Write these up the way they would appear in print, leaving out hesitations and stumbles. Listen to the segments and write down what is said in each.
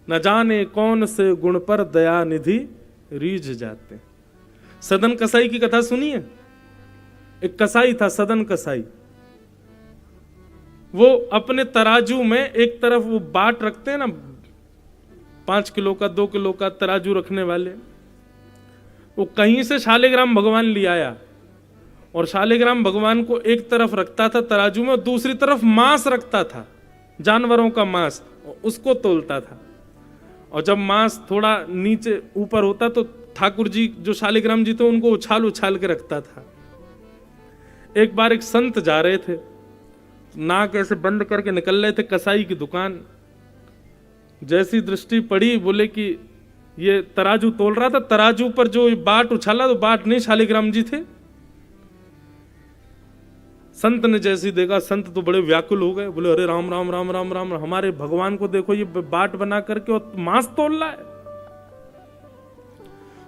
न जाने कौन से गुण पर दया निधि रीझ जाते। सदन कसाई की कथा सुनिए। एक कसाई था, सदन कसाई। वो अपने तराजू में एक तरफ वो बाट रखते हैं ना, 5 किलो का 2 किलो का तराजू रखने वाले, वो कहीं से शालिग्राम भगवान ले आया और शालिग्राम भगवान को एक तरफ रखता था तराजू में, दूसरी तरफ मांस रखता था, जानवरों का मांस, उसको तोलता था। और जब मांस थोड़ा नीचे ऊपर होता तो ठाकुर जी जो शालिग्राम जी थे उनको उछाल उछाल के रखता था। एक बार एक संत जा रहे थे, नाक ऐसे बंद करके निकल रहे थे कसाई की दुकान। जैसी दृष्टि पड़ी, बोले कि ये तराजू तोल रहा था, तराजू पर जो बाट उछाला तो बाट नहीं, शालिग्राम जी थे। संत ने जैसी देखा, संत तो बड़े व्याकुल हो गए, बोले अरे राम राम राम राम राम, हमारे भगवान को देखो ये बाट बना करके और मांस तोल रहा है।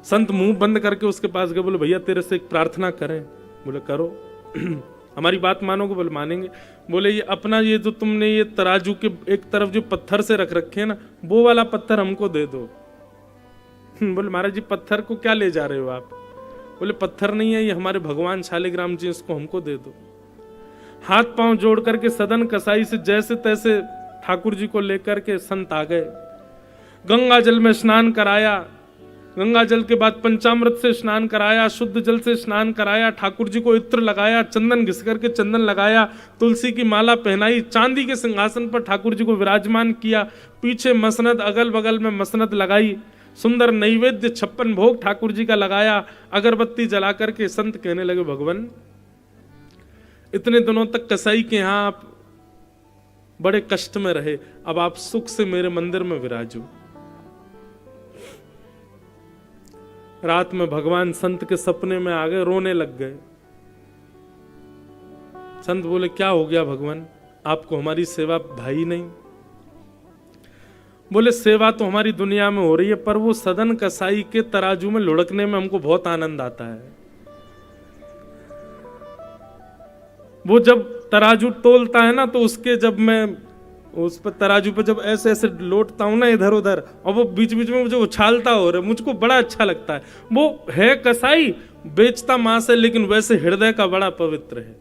संत मुंह बंद करके उसके पास गए, बोले भैया तेरे से एक प्रार्थना करें। बोले करो। हमारी बात मानोगे? बोले मानेंगे। बोले ये अपना ये जो तुमने ये तराजू के एक तरफ जो पत्थर से रख रखे हैं ना, वो वाला पत्थर हमको दे दो। बोले महाराज जी पत्थर को क्या ले जा रहे हो आप? बोले पत्थर नहीं है, ये हमारे भगवान शालिग्राम जी, इसको हमको दे दो। हाथ पांव जोड़ करके सदन कसाई से जैसे तैसे ठाकुर जी को लेकर के संत आ गए। गंगा जल में स्नान कराया, गंगा जल के बाद पंचामृत से स्नान कराया, शुद्ध जल से स्नान कराया, ठाकुर जी को इत्र लगाया, चंदन घिस करके चंदन लगाया, तुलसी की माला पहनाई, चांदी के सिंहासन पर ठाकुर जी को विराजमान किया, पीछे मसनद, अगल बगल में मसनद लगाई, सुंदर नैवेद्य 56 भोग ठाकुर जी का लगाया, अगरबत्ती जला करके संत कहने लगे भगवान इतने दिनों तक कसाई के यहां आप बड़े कष्ट में रहे, अब आप सुख से मेरे मंदिर में विराजो। रात में भगवान संत के सपने में आ गए, रोने लग गए। संत बोले क्या हो गया भगवान, आपको हमारी सेवा भाई नहीं? बोले सेवा तो हमारी दुनिया में हो रही है, पर वो सदन कसाई के तराजू में लुढ़कने में हमको बहुत आनंद आता है। वो जब तराजू तोलता है ना, तो उसके जब मैं उस पर तराजू पे जब ऐसे ऐसे लोटता हूं ना इधर उधर, और वो बीच बीच में मुझे उछालता हो रहा है, मुझको बड़ा अच्छा लगता है। वो है कसाई, बेचता मांस है, लेकिन वैसे हृदय का बड़ा पवित्र है।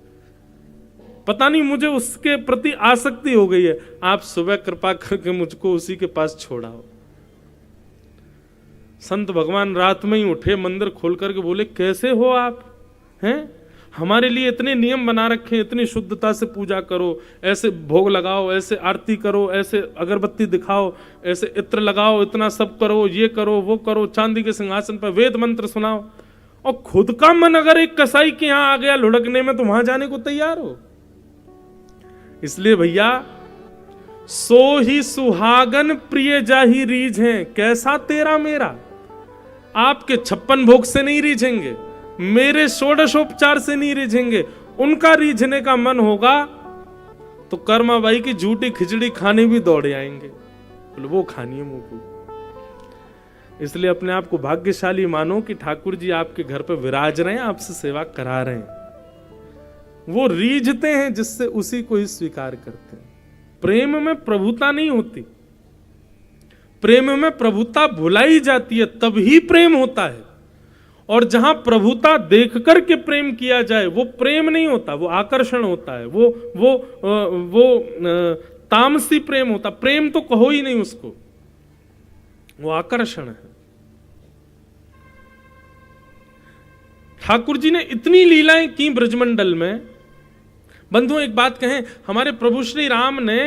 पता नहीं मुझे उसके प्रति आसक्ति हो गई है। आप सुबह कृपा करके मुझको उसी के पास छोड़ाओ। संत भगवान रात में ही उठे, मंदिर खोल करके बोले कैसे हो आप हैं? हमारे लिए इतने नियम बना रखे, इतनी शुद्धता से पूजा करो, ऐसे भोग लगाओ, ऐसे आरती करो, ऐसे अगरबत्ती दिखाओ, ऐसे इत्र लगाओ, इतना सब करो, ये करो वो करो, चांदी के सिंहासन पर वेद मंत्र सुनाओ, और खुद का मन अगर एक कसाई के यहां आ गया लुढ़कने में, तो वहां जाने को तैयार हो? इसलिए भैया सो ही सुहागन प्रिय जाही रीझ हैं, कैसा तेरा मेरा। आपके 56 भोग से नहीं रीझेंगे, मेरे षोडशोपचार से नहीं रीझेंगे, उनका रीझने का मन होगा तो कर्मा बाई की झूठी खिचड़ी खाने भी दौड़े आएंगे, बोले वो खानी है मुझको। इसलिए अपने आप को भाग्यशाली मानो कि ठाकुर जी आपके घर पे विराज रहे हैं, आपसे सेवा करा रहे हैं। वो रीझते हैं जिससे उसी को ही स्वीकार करते हैं। प्रेम में प्रभुता नहीं होती, प्रेम में प्रभुता भुलाई जाती है, तभी प्रेम होता है। और जहां प्रभुता देख करके प्रेम किया जाए वो प्रेम नहीं होता, वो आकर्षण होता है, वो तामसी प्रेम होता। प्रेम तो कहो ही नहीं उसको, वो आकर्षण है। ठाकुर जी ने इतनी लीलाएं की ब्रजमंडल में। बंधुओं एक बात कहें, हमारे प्रभु श्री राम ने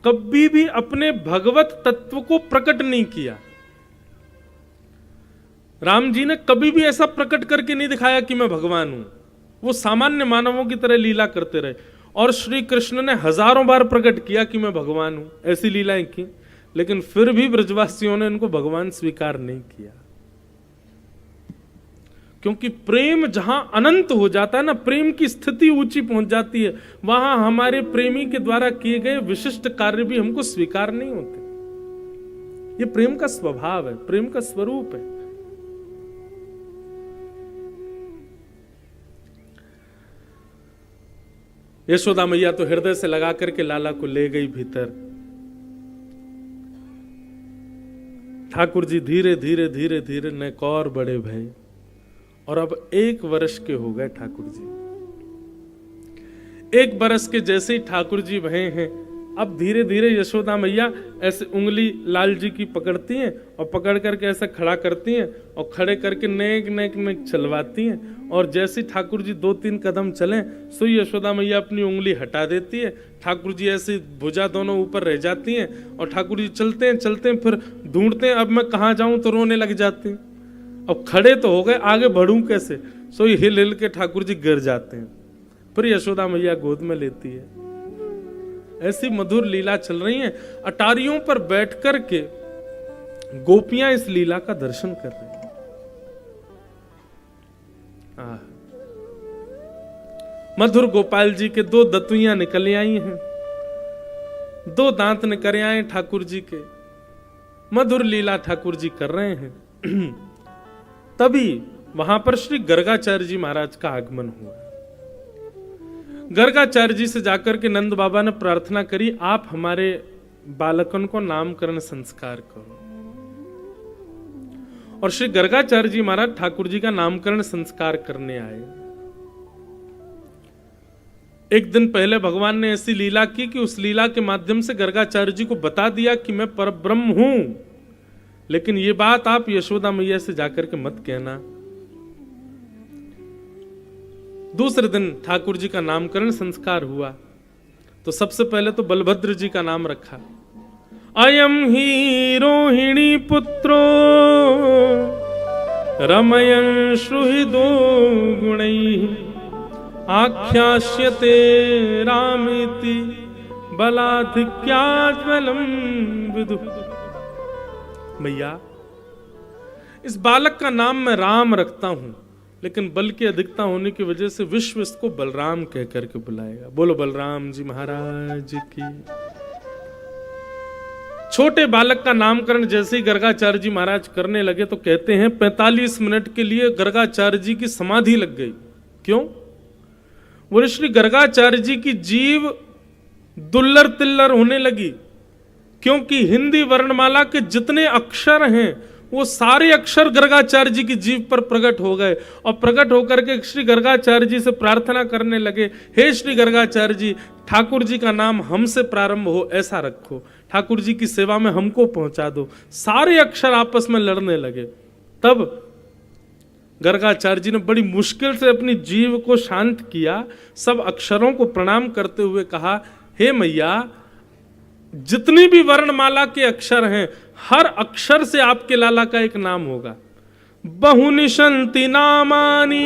कभी भी अपने भगवत तत्व को प्रकट नहीं किया। राम जी ने कभी भी ऐसा प्रकट करके नहीं दिखाया कि मैं भगवान हूं। वो सामान्य मानवों की तरह लीला करते रहे, और श्री कृष्ण ने हजारों बार प्रकट किया कि मैं भगवान हूं, ऐसी लीलाएं की, लेकिन फिर भी ब्रजवासियों ने इनको भगवान स्वीकार नहीं किया। क्योंकि प्रेम जहां अनंत हो जाता है ना, प्रेम की स्थिति ऊंची पहुंच जाती है, वहां हमारे प्रेमी के द्वारा किए गए विशिष्ट कार्य भी हमको स्वीकार नहीं होते। ये प्रेम का स्वभाव है, प्रेम का स्वरूप है। यशोदा मैया तो हृदय से लगा करके लाला को ले गई भीतर। ठाकुर जी धीरे धीरे धीरे धीरे नैकौर बड़े भय, और अब 1 वर्ष के हो गए ठाकुर जी। 1 वर्ष के जैसे ही ठाकुर जी भय हैं, अब धीरे धीरे यशोदा मैया ऐसे उंगली लाल जी की पकड़ती हैं और पकड़ करके ऐसा खड़ा करती हैं और खड़े करके नेक नेक नेक चलवाती हैं। और जैसे ठाकुर जी 2-3 कदम चलें सो यशोदा मैया अपनी उंगली हटा देती है। ठाकुर जी ऐसे भुजा दोनों ऊपर रह जाती हैं और ठाकुर जी चलते हैं फिर ढूंढते हैं अब मैं कहाँ जाऊं, तो रोने लग जाते हैं। अब खड़े तो हो गए, आगे बढ़ूं कैसे, सो हिल हिल के ठाकुर जी गिर जाते हैं। फिर यशोदा मैया गोद में लेती है। ऐसी मधुर लीला चल रही है। अटारियों पर बैठ कर के गोपियां इस लीला का दर्शन कर रही हैं। मधुर गोपाल जी के 2 दतुइयां निकल आई हैं, 2 दांत निकल आए ठाकुर जी के। मधुर लीला ठाकुर जी कर रहे हैं। तभी वहां पर श्री गर्गाचार्य जी महाराज का आगमन हुआ। गर्गाचार्य जी से जाकर के नंद बाबा ने प्रार्थना करी, आप हमारे बालकन को नामकरण संस्कार करो। और श्री गर्गाचार्य जी महाराज ठाकुर जी का नामकरण संस्कार करने आए। एक दिन पहले भगवान ने ऐसी लीला की कि उस लीला के माध्यम से गर्गाचार्य जी को बता दिया कि मैं परब्रह्म हूं, लेकिन ये बात आप यशोदा मैया से जाकर के मत कहना। दूसरे दिन ठाकुर जी का नामकरण संस्कार हुआ तो सबसे पहले तो बलभद्र जी का नाम रखा। अयम ही रोहिणी पुत्रो रमयन श्रुहिदो गुणैः आख्यास्यते रामेति बलाधिक्यात् बलं विदुः। मैया, इस बालक का नाम मैं राम रखता हूं, लेकिन बल की अधिकता होने की वजह से विश्व इसको बलराम कह करके बुलाएगा। बोलो बलराम जी महाराज की। छोटे बालक का नामकरण जैसे ही गर्गाचार्य जी महाराज करने लगे तो कहते हैं 45 मिनट के लिए गर्गाचार्य जी की समाधि लग गई। क्यों? बोले श्री गर्गाचार्य जी की जीव दुल्लर तिल्लर होने लगी, क्योंकि हिंदी वर्णमाला के जितने अक्षर हैं वो सारे अक्षर गर्गाचार्य जी की जीभ पर प्रकट हो गए। और प्रकट होकर के श्री गर्गाचार्य जी से प्रार्थना करने लगे, हे श्री गर्गाचार्य जी, ठाकुर जी का नाम हमसे प्रारंभ हो ऐसा रखो, ठाकुर जी की सेवा में हमको पहुंचा दो। सारे अक्षर आपस में लड़ने लगे। तब गर्गाचार्य जी ने बड़ी मुश्किल से अपनी जीव को शांत किया, सब अक्षरों को प्रणाम करते हुए कहा, हे मैया, जितनी भी वर्णमाला के अक्षर हैं हर अक्षर से आपके लाला का एक नाम होगा। बहुनि सन्ति नामानि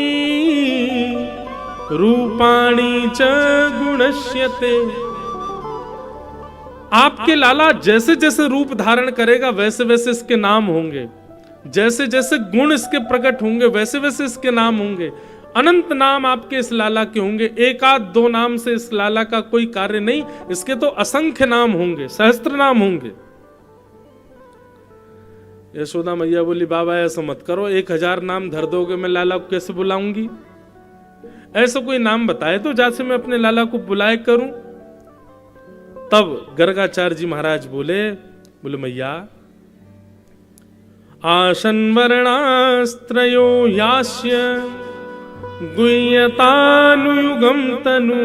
रूपाणि च गुणस्यते। आपके लाला जैसे जैसे रूप धारण करेगा वैसे वैसे इसके नाम होंगे, जैसे जैसे गुण इसके प्रकट होंगे वैसे वैसे इसके नाम होंगे। अनंत नाम आपके इस लाला के होंगे। 1-2 नाम से इस लाला का कोई कार्य नहीं, इसके तो असंख्य नाम होंगे, सहस्त्र नाम होंगे। यशोदा मैया बोली, बाबा ऐसा मत करो, 1000 नाम धर दोगे, मैं लाला को कैसे बुलाऊंगी? ऐसा कोई नाम बताए तो जैसे मैं अपने लाला को बुलाए करूं। तब गर्गाचार्य जी महाराज बोले मैया, आसन वर्णास्त्रयो यास्य गुह्यतानुयुगम तनु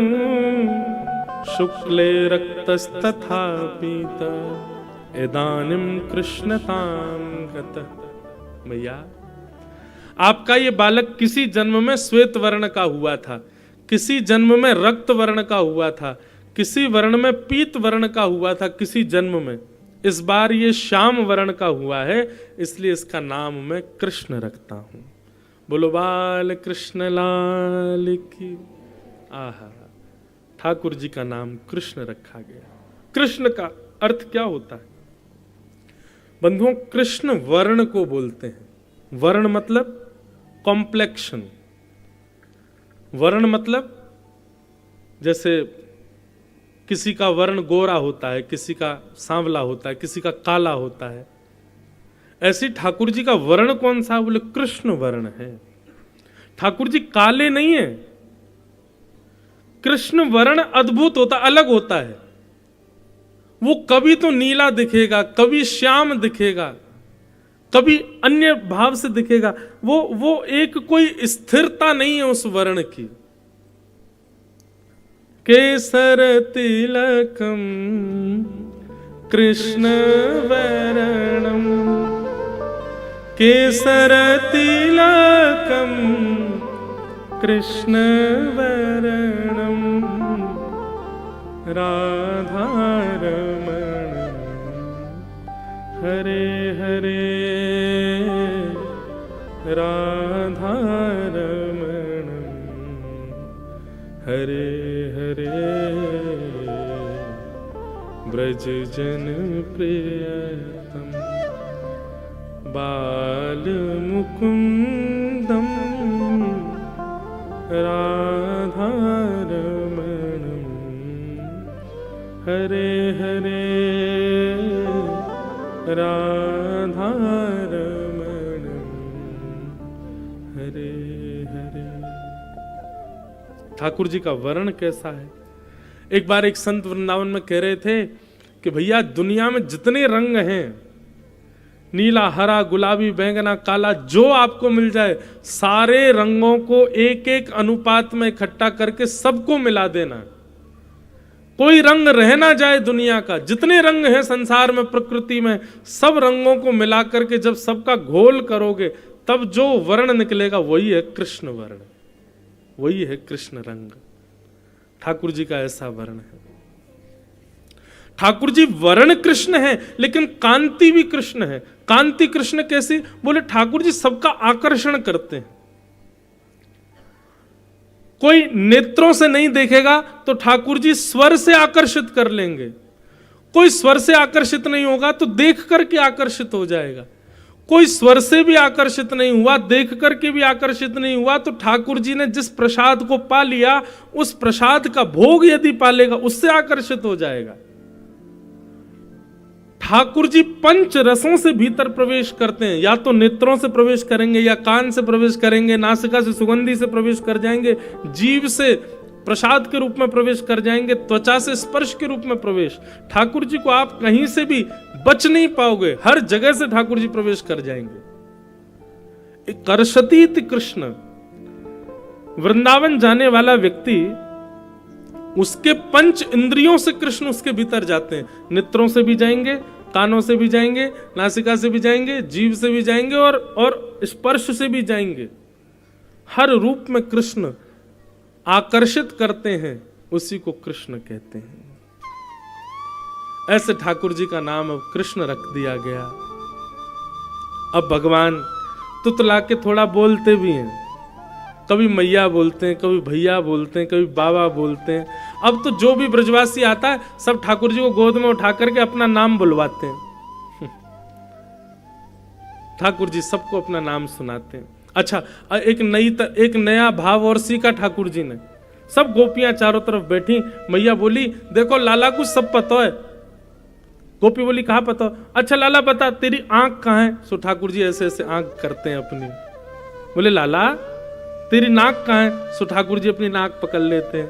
शुक्ले रक्तस्तथा पीता इदानीं कृष्णतां गतः। मैया, आपका ये बालक किसी जन्म में श्वेत वर्ण का हुआ था, किसी जन्म में रक्त वर्ण का हुआ था, किसी वर्ण में पीत वर्ण का हुआ था किसी जन्म में। इस बार ये श्याम वर्ण का हुआ है, इसलिए इसका नाम मैं कृष्ण रखता हूं। बोलो बाल कृष्ण लाल की। आहा, ठाकुर जी का नाम कृष्ण रखा गया। कृष्ण का अर्थ क्या होता है बंधुओं? कृष्ण वर्ण को बोलते हैं। वर्ण मतलब कॉम्प्लेक्शन। वर्ण मतलब जैसे किसी का वर्ण गोरा होता है, किसी का सांवला होता है, किसी का काला होता है। ऐसे ठाकुर जी का वर्ण कौन सा? बोले कृष्ण वर्ण है। ठाकुर जी काले नहीं है। कृष्ण वर्ण अद्भुत होता, अलग होता है। वो कभी तो नीला दिखेगा, कभी श्याम दिखेगा, कभी अन्य भाव से दिखेगा। वो एक कोई स्थिरता नहीं है उस वर्ण की। केसर तिलकम कृष्ण वर्णम, केसर तिलकम कृष्ण वर्णम, राधारमण हरे हरे, राधारमण हरे हरे, ब्रज जन प्रियतम बाल मुकुंदम, राधारमणम हरे हरे, राधारमणम हरे हरे। ठाकुर जी का वर्ण कैसा है? एक बार एक संत वृंदावन में कह रहे थे कि भैया दुनिया में जितने रंग हैं, नीला, हरा, गुलाबी, बैंगना, काला, जो आपको मिल जाए, सारे रंगों को एक एक अनुपात में इकट्ठा करके सबको मिला देना। कोई रंग रह ना जाए दुनिया का। जितने रंग हैं संसार में, प्रकृति में, सब रंगों को मिला करके जब सबका घोल करोगे तब जो वर्ण निकलेगा वही है कृष्ण वर्ण, वही है कृष्ण रंग। ठाकुर जी का ऐसा वर्ण है। ठाकुर जी वर्ण कृष्ण है लेकिन कांति भी कृष्ण है। कांति कृष्ण कैसी? बोले ठाकुर जी सबका आकर्षण करते हैं। कोई नेत्रों से नहीं देखेगा तो ठाकुर जी स्वर से आकर्षित कर लेंगे। कोई स्वर से आकर्षित नहीं होगा तो देख करके आकर्षित हो जाएगा। कोई स्वर से भी आकर्षित नहीं हुआ, देख करके भी आकर्षित नहीं हुआ, तो ठाकुर जी ने जिस प्रसाद को पा लिया उस प्रसाद का भोग यदि पालेगा उससे आकर्षित हो जाएगा। ठाकुर जी पंच रसों से भीतर प्रवेश करते हैं। या तो नेत्रों से प्रवेश करेंगे, या कान से प्रवेश करेंगे, नासिका से सुगंधी से प्रवेश कर जाएंगे, जीभ से प्रसाद के रूप में प्रवेश कर जाएंगे, त्वचा से स्पर्श के रूप में प्रवेश। ठाकुर जी को आप कहीं से भी बच नहीं पाओगे, हर जगह से ठाकुर जी प्रवेश कर जाएंगे। कर्षतीत कृष्ण, वृंदावन जाने वाला व्यक्ति, उसके पंच इंद्रियों से कृष्ण उसके भीतर जाते हैं। नेत्रों से भी जाएंगे, कानों से भी जाएंगे, नासिका से भी जाएंगे, जीभ से भी जाएंगे और स्पर्श से भी जाएंगे। हर रूप में कृष्ण आकर्षित करते हैं, उसी को कृष्ण कहते हैं। ऐसे ठाकुर जी का नाम अब कृष्ण रख दिया गया। अब भगवान तुतला के थोड़ा बोलते भी हैं, कभी मैया बोलते हैं, कभी भैया बोलते हैं, कभी बाबा बोलते हैं। अब तो जो भी ब्रजवासी आता है सब ठाकुर जी को गोद में उठा करके अपना नाम बुलवाते हैं। ठाकुर जी सबको अपना नाम सुनाते हैं। अच्छा, एक नया भाव और सीखा ठाकुर जी ने। सब गोपियां चारों तरफ बैठी, मैया बोली देखो लाला को सब पता है। गोपी बोली कहाँ पता? अच्छा लाला बता तेरी आंख कहाँ है? सो ठाकुर जी ऐसे ऐसे आंख करते हैं अपनी। बोले लाला तेरी नाक कहाँ है? सो ठाकुर जी अपनी नाक पकड़ लेते हैं।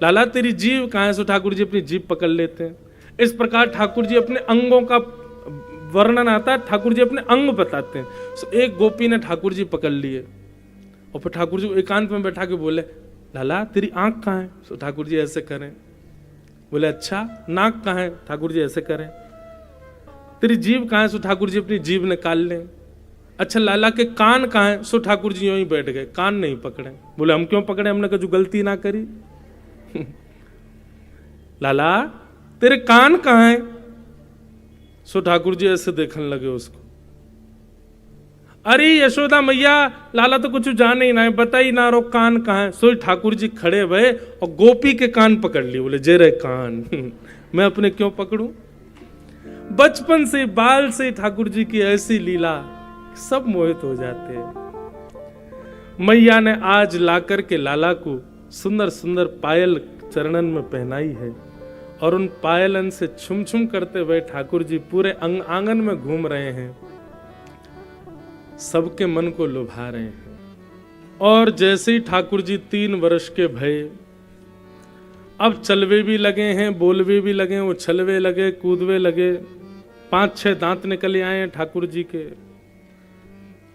लाला तेरी जीभ कहाँ है? सो ठाकुर जी अपनी जीभ पकड़ लेते हैं। इस प्रकार ठाकुर जी अपने अंगों का वर्णन आता है, ठाकुर जी अपने अंग बताते हैं। सो एक गोपी ने ठाकुर जी पकड़ लिए और फिर ठाकुर जी को एकांत में बैठा के बोले लाला तेरी आंख कहाँ है? सो ठाकुर जी ऐसे करें। बोले अच्छा नाक कहाँ है? ठाकुर जी ऐसे करें। तेरी जीभ कहाँ है? सो ठाकुर जी अपनी जीभ निकाल लें। अच्छा लाला के कान कहाँ है? सो ठाकुर जी यूं ही बैठ गए, कान नहीं पकड़े। बोले हम क्यों पकड़े? हमने कभी गलती ना करी। लाला तेरे कान कहाँ है? सो ठाकुर जी ऐसे देखने लगे उसको। अरे यशोदा मैया लाला तो कुछ जाने ही ना है, बता ही ना रो कान कहाँ है। सो ठाकुर जी खड़े भये और गोपी के कान पकड़ लिए। बोले जे रे कान मैं अपने क्यों पकड़ूं? बचपन से बाल से ठाकुर जी की ऐसी लीला, सब मोहित हो जाते हैं। मैया ने आज लाकर के लाला को सुंदर सुंदर पायल चरणन में पहनाई है और उन पायलन से छुम छुम करते हुए ठाकुर जी पूरे आंगन में घूम रहे हैं, सबके मन को लुभा रहे हैं। और जैसे ही ठाकुर जी 3 वर्ष के भये, अब चलवे भी लगे हैं, बोलवे भी लगे, उछलवे लगे, कूदवे लगे। 5-6 दांत निकले आए हैं ठाकुर जी के।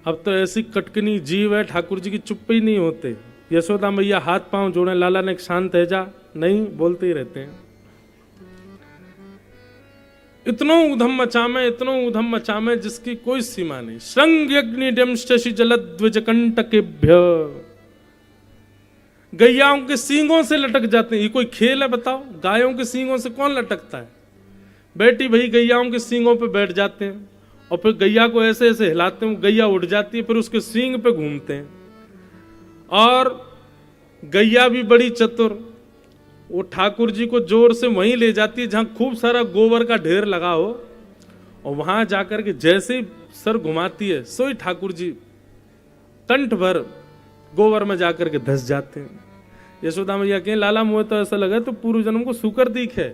अब तो ऐसी कटकनी जीव है, ठाकुर जी की चुप्पी नहीं होते। यशोदा मैया हाथ पांव जोड़े, लाला ने शांत है जा, नहीं बोलते ही रहते हैं। इतनो उधम मचामे, इतनो उधम मचामे जिसकी कोई सीमा नहीं। श्रृंग्यग्निड्यम शशि जलद्विज कंटकेभ्य, गैयाओं के सींगों से लटक जाते हैं। ये कोई खेल है बताओ? गायों के सींगों से कौन लटकता है? बेटी भाई गैयाओं के सींगों पे बैठ जाते हैं और फिर गैया को ऐसे ऐसे हिलाते हैं, गैया उठ जाती है, फिर उसके सींग पे घूमते हैं। और गैया भी बड़ी चतुर, वो ठाकुर जी को जोर से वहीं ले जाती है जहां खूब सारा गोबर का ढेर लगा हो, और वहां जाकर के जैसे ही सर घुमाती है सोई ठाकुर जी कंठ भर गोबर में जाकर के धस जाते हैं। यशोदा मैया कहें लाला मुझे तो ऐसा लगा तो पूर्व जन्म को सुकर दीख है।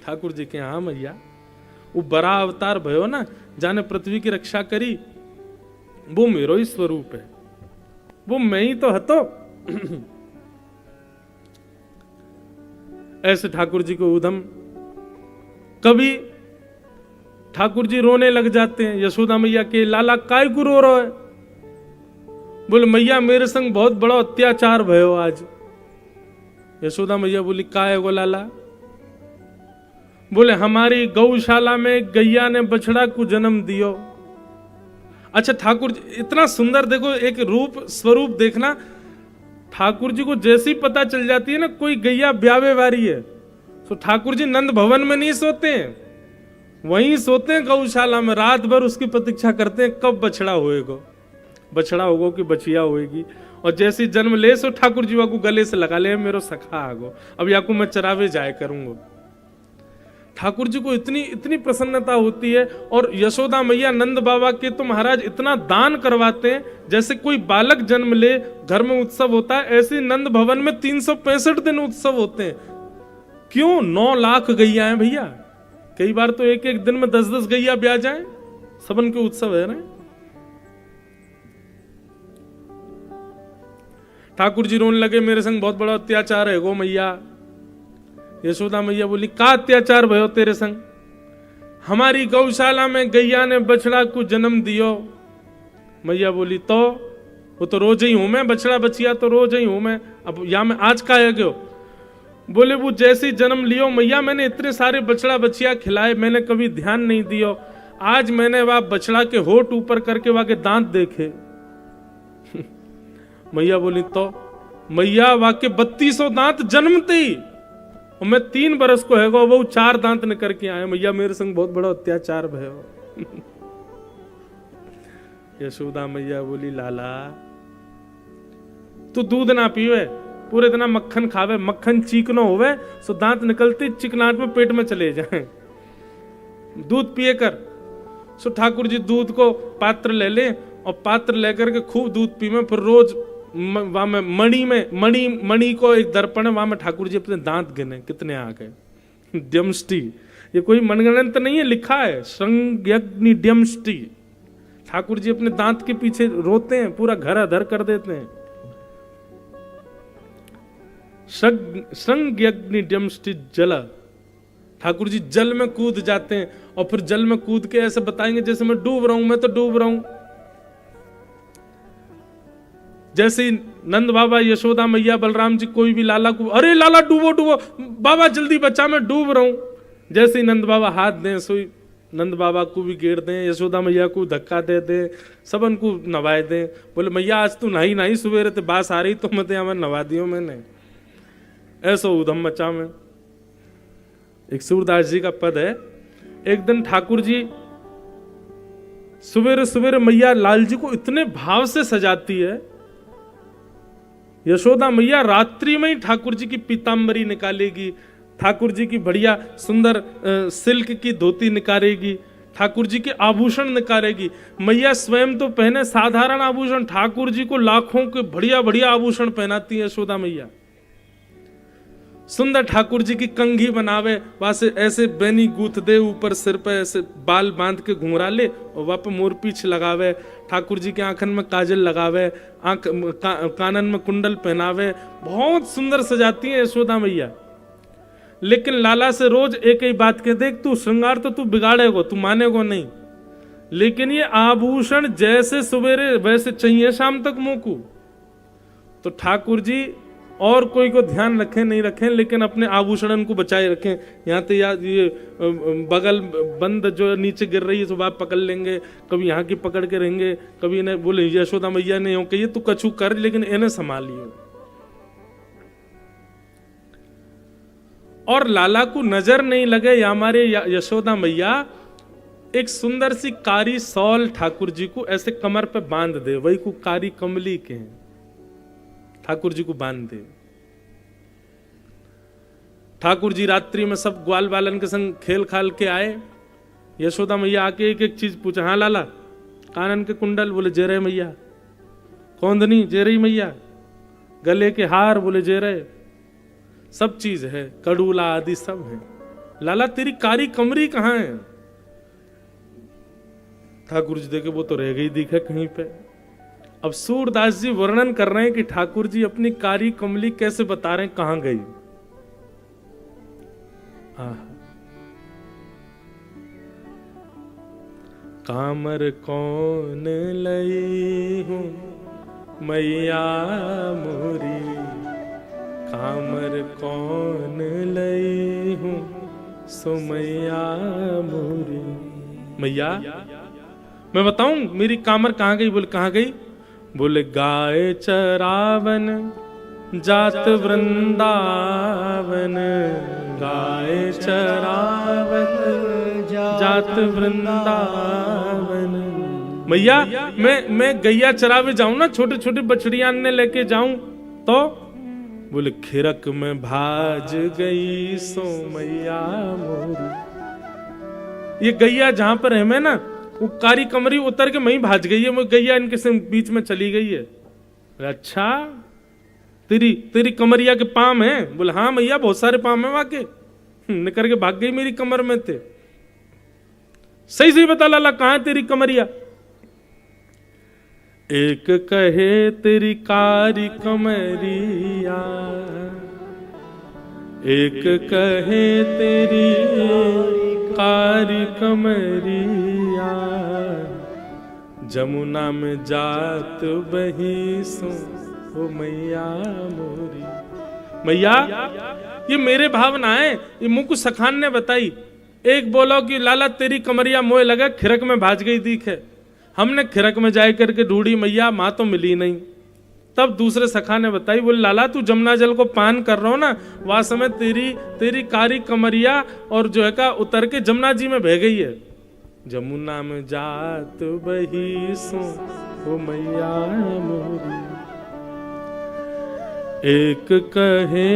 ठाकुर जी के हाँ मैया, वो बड़ा अवतार भयो ना, जाने पृथ्वी की रक्षा करी, वो मेरो ही स्वरूप है, वो मैं ही तो हतो। ऐसे ठाकुर जी को उधम। कभी ठाकुर जी रोने लग जाते हैं। यशोदा मैया के लाला काय को रो रहा है? बोले मैया मेरे संग बहुत बड़ा अत्याचार भयो आज। यशोदा मैया बोली काय गो लाला? बोले हमारी गौशाला में गैया ने बछड़ा को जन्म दियो। अच्छा ठाकुर जी इतना सुंदर, देखो एक रूप स्वरूप देखना, ठाकुर जी को जैसी पता चल जाती है ना कोई गैया ब्यावे वारी है, तो ठाकुर जी नंद भवन में नहीं सोते हैं, वहीं सोते हैं गौशाला में, रात भर उसकी प्रतीक्षा करते हैं कब बछड़ा होएगा, बछड़ा होगा कि बछिया होएगी। और जैसे जन्म ले सो ठाकुर जी को गले से लगा ले, मेरो सखा आगो, अब याकू मैं चरावे जाए करूंगा। ठाकुर जी को इतनी इतनी प्रसन्नता होती है। और यशोदा मैया नंद बाबा के तो महाराज इतना दान करवाते हैं, जैसे कोई बालक जन्म ले घर में उत्सव होता है, ऐसे नंद भवन में 365 दिन उत्सव होते हैं। क्यों? 9 लाख गैया हैं भैया, कई बार तो एक एक दिन में 10-10 गैया ब्याह जाए, सबन के उत्सव है ना। ठाकुर जी रोने लगे मेरे संग बहुत बड़ा अत्याचार है गो मैया। यशोदा मैया बोली का अत्याचार भयो तेरे संग? हमारी गौशाला में गैया ने बछड़ा को जन्म दियो। मैया बोली तो वो तो रोज ही हूं मैं, बछड़ा बचिया तो रोज ही हूं मैं, अब या मैं आज का है गयो? बोले वो जैसे जन्म लियो मैया मैंने इतने सारे बछड़ा बचिया खिलाए, मैंने कभी ध्यान नहीं दियो, आज मैंने वह बछड़ा के होठ ऊपर करके वहां के दांत देखे। मैया बोली तो मैया वाके 3200 दांत जन्मते ही, और मैं 3 बरस को है वो 4 दांत निकल के आए। मैया मेरे संग बहुत बड़ा अत्याचार भयो। यशोदा मैया बोली लाला तू दूध ना पीवे, पूरे दिन मक्खन खावे, मक्खन चीकनो होवे सो दांत निकलते चिकनाट में पेट में चले जाए, दूध पिए कर। सो ठाकुर जी दूध को पात्र ले ले और पात्र लेकर के खूब दूध पीवे, फिर रोज वहां में मणि को एक दर्पण है, वहां में ठाकुर जी अपने दांत गिने कितने आ गए। ड्यमष्टि ये कोई मनगणंत नहीं है, लिखा है श्रृंग्यग्नि ड्यमष्टि। ठाकुर जी अपने दांत के पीछे रोते हैं, पूरा घर अधर कर देते हैं। श्रृंग्यग्नि ड्यमष्टि जल, ठाकुर जी जल में कूद जाते हैं और फिर जल में कूद के ऐसे बताएंगे जैसे मैं डूब रहा हूं, मैं तो डूब रहा हूं। जैसे ही नंद बाबा यशोदा मैया बलराम जी कोई भी लाला को अरे लाला डूबो डूबो, बाबा जल्दी बचा मैं डूब रहा हूं, जैसे ही नंद बाबा हाथ दें सोई नंद बाबा को भी गेर दें, यशोदा मैया को धक्का दे दें, सबन को नवाए दें। बोले मैया आज तू नहीं नहीं सवेरे ते बास आ रही तो मत हमें नवा दियो मैंने, ऐसा उधम मचा में। एक सूरदास जी का पद है, एक दिन ठाकुर जी सवेरे सवेरे मैया लाल जी को इतने भाव से सजाती है, यशोदा मैया रात्रि में ही ठाकुर जी की पीतांबरी निकालेगी, ठाकुर जी की बढ़िया सुंदर सिल्क की धोती निकालेगी, ठाकुर जी के आभूषण निकालेगी। मैया स्वयं तो पहने साधारण आभूषण, ठाकुर जी को लाखों के बढ़िया बढ़िया आभूषण पहनाती है यशोदा मैया। सुंदर ठाकुर जी की कंघी बनावे, वहां से ऐसे बैनी गूथ दे, ऊपर सिर पे ऐसे बाल बांध के घुंघरा ले और वहां पर मोर पीछ लगावे, ठाकुर जी के आंखन में काजल लगावे, कानन में कुंडल पहनावे, बहुत सुंदर सजाती है यशोदा मैया। लेकिन लाला से रोज एक ही बात कह, देख तू श्रृंगार तो तू बिगाड़ेगो, तू मानेगो नहीं, लेकिन ये आभूषण जैसे सवेरे वैसे चाहिए शाम तक मुंह को। तो ठाकुर जी और कोई को ध्यान रखें नहीं रखें, लेकिन अपने आभूषण को बचाए रखें। यहाँ तो याद ये बगल बंद जो नीचे गिर रही है तो आप पकड़ लेंगे, कभी यहाँ की पकड़ के रहेंगे, कभी इन्हें बोले यशोदा मैया ने हो कहिए तू कछु कर, लेकिन इन्हें संभालियो। और लाला को नजर नहीं लगे या हमारे यशोदा मैया एक सुंदर सी कारी सॉल ठाकुर जी को ऐसे कमर पे बांध दे, वही को कारी कमली के ठाकुर जी को बांध दे। ठाकुर जी रात्रि में सब ग्वाल बालन के संग खेल खाल के आए। यशोदा मैया आके एक एक चीज पूछा, हाँ लाला कानन के कुंडल, बोले जे रहे मैया, कौंदनी जे रही मैया, गले के हार, बोले जे रहे, सब चीज है, कड़ूला आदि सब है। लाला तेरी कारी कमरी कहां है? ठाकुर जी देखे वो तो रह गई दिखे कहीं पे। अब सूरदास जी वर्णन कर रहे हैं कि ठाकुर जी अपनी कारी कमली कैसे बता रहे हैं कहां गई। कामर कौन लई हूं मैया मोरी, कामर कौन लई हूं सो मैया मोरी। मैया मैं बताऊं मेरी कामर कहां गई? बोले कहां गई? बोले गाय चरावन जात वृंदावन, गाय चरावन जात वृंदावन। मैया मैं गैया चरावे जाऊं ना, छोटे छोटे बछड़ियां ने लेके जाऊं तो? बोले खिरक में भाज गई सो मैया मोरी। ये गैया जहां पर है मैं ना, वो कारी कमरी उतर के वहीं भाज गई है, वो गैया इनके बीच में चली गई है। अच्छा तेरी कमरिया के पाम है? बोले हाँ मैया बहुत सारे पाम है वाके, निकल के भाग गई मेरी कमर में थे। सही सही बता लाला कहां है तेरी कमरिया? एक कहे तेरी कारी कमरिया, एक कहे तेरी कारी कमरिया, जमुना में जात बही सो ओ मैया मोरी। मैया ये मेरे भावना है, ये मुंह को सखान ने बताई। एक बोलो कि लाला तेरी कमरिया मोए लगा, खिरक में भाज गई दिखे। हमने खिरक में जाए करके ढूंढी मैया, मां तो मिली नहीं। तब दूसरे सखा ने बताई, बोले लाला तू जमुना जल को पान कर रहा हो ना, वह समय तेरी कारी कमरिया और जो है का उतर के जमुना जी में बह गई है। जमुना में जात बही सो ओ मैया मोरी। एक कहे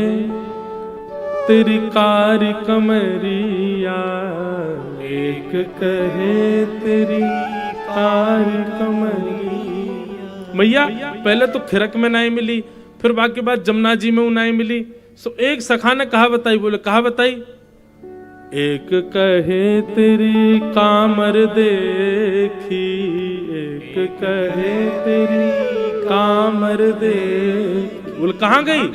तेरी कारी कमरिया, एक कहे तेरी कारी कमरिया। मैया पहले तो खिरक में नहीं मिली, फिर बाकी बात जमुना जी में नहीं मिली। सो एक सखा ने कहा बताई, बोले कहा बताई? एक कहे तेरी कामर देखी, एक कहे तेरी कामर देखी। बोले कहां गई?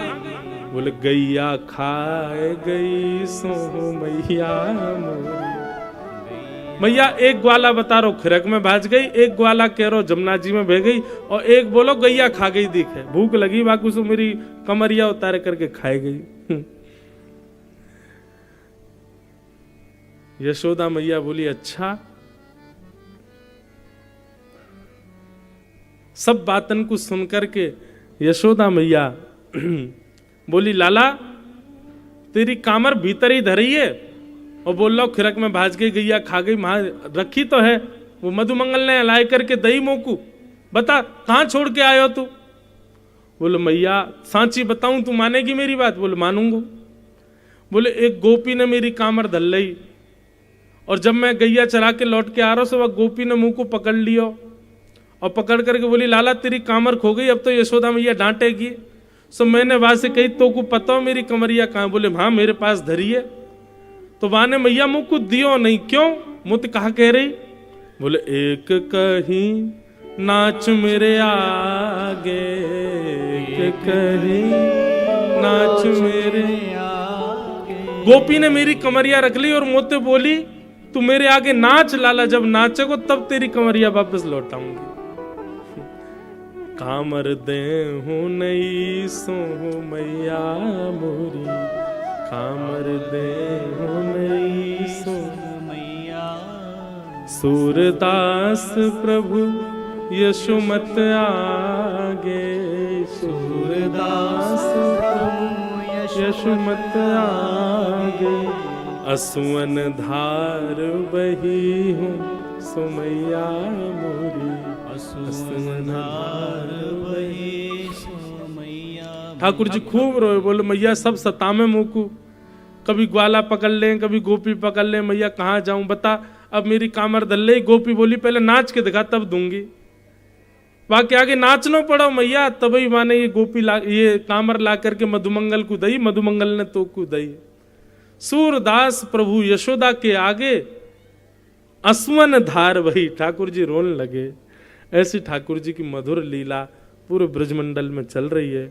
बोले गैया खाए गई सो मैया मोरी। मैया एक ग्वाला बता रहा खिरक में भाज गई, एक ग्वाला कह रहा जमुना जी में बह गई, और एक बोलो गैया खा गई दिखे। भूख लगी बाकू से मेरी कमरिया उतारे करके खाई गई। यशोदा मैया बोली अच्छा। सब बातन को सुनकर के यशोदा मैया बोली लाला तेरी कामर भीतर ही धरी है, और बोल लो खिरक में भाज गई गैया खा गई, मां रखी तो है, वो मधुमंगल ने लाई करके दही मोकू। बता कहां छोड़ के आयो तू? बोले मैया सांची बताऊं तू मानेगी मेरी बात? बोले मानूंगा। बोले एक गोपी ने मेरी कामर धल ली, और जब मैं गैया चरा के लौट के आ रहा हूं, वह गोपी ने मुंह को पकड़ लियो, और पकड़ करके बोली लाला तेरी कामर खो गई, अब तो यशोदा मैया डांटेगी। सो मैंने वहां से कही तो को पता हो मेरी कमरिया कहां? बोले हाँ मेरे पास धरी है। तो वहां ने मैया मुंह को दियो नहीं, क्यों? मुझे कहा कह रही? बोले एक कहीं नाच मेरे आगे, एक कहीं नाच मेरे आगे। गोपी ने मेरी कमरिया रख ली और मोते बोली तू मेरे आगे नाच लाला, जब नाचेगो तब तेरी कमरिया वापस लौटाऊंगी। कामर दे हूँ नई सो मैया मोरी, कामर दे हूँ नई सो मैया। सूरदास प्रभु यशोमत आगे, सूरदास प्रभु यशोमत आगे। असुवन धार बही हूँ सुमैया मोरी, असुवन धार बही सुमैया। ठाकुर जी खूब रोए, बोले मैया सब सतामे मुकू, कभी ग्वाला पकड़ लें कभी गोपी पकड़ लें, मैया कहाँ जाऊं बता, अब मेरी कामर धल्ले। गोपी बोली पहले नाच के दिखा तब दूंगी। बाकी आगे नाचना पड़ा मैया, तभी माने ये गोपी ये कामर ला करके मधुमंगल को दई, मधुमंगल ने तो को दई। सूरदास प्रभु यशोदा के आगे असवन धार वही। ठाकुर जी रोने लगे। ऐसी ठाकुर जी की मधुर लीला पूरे ब्रजमंडल में चल रही है।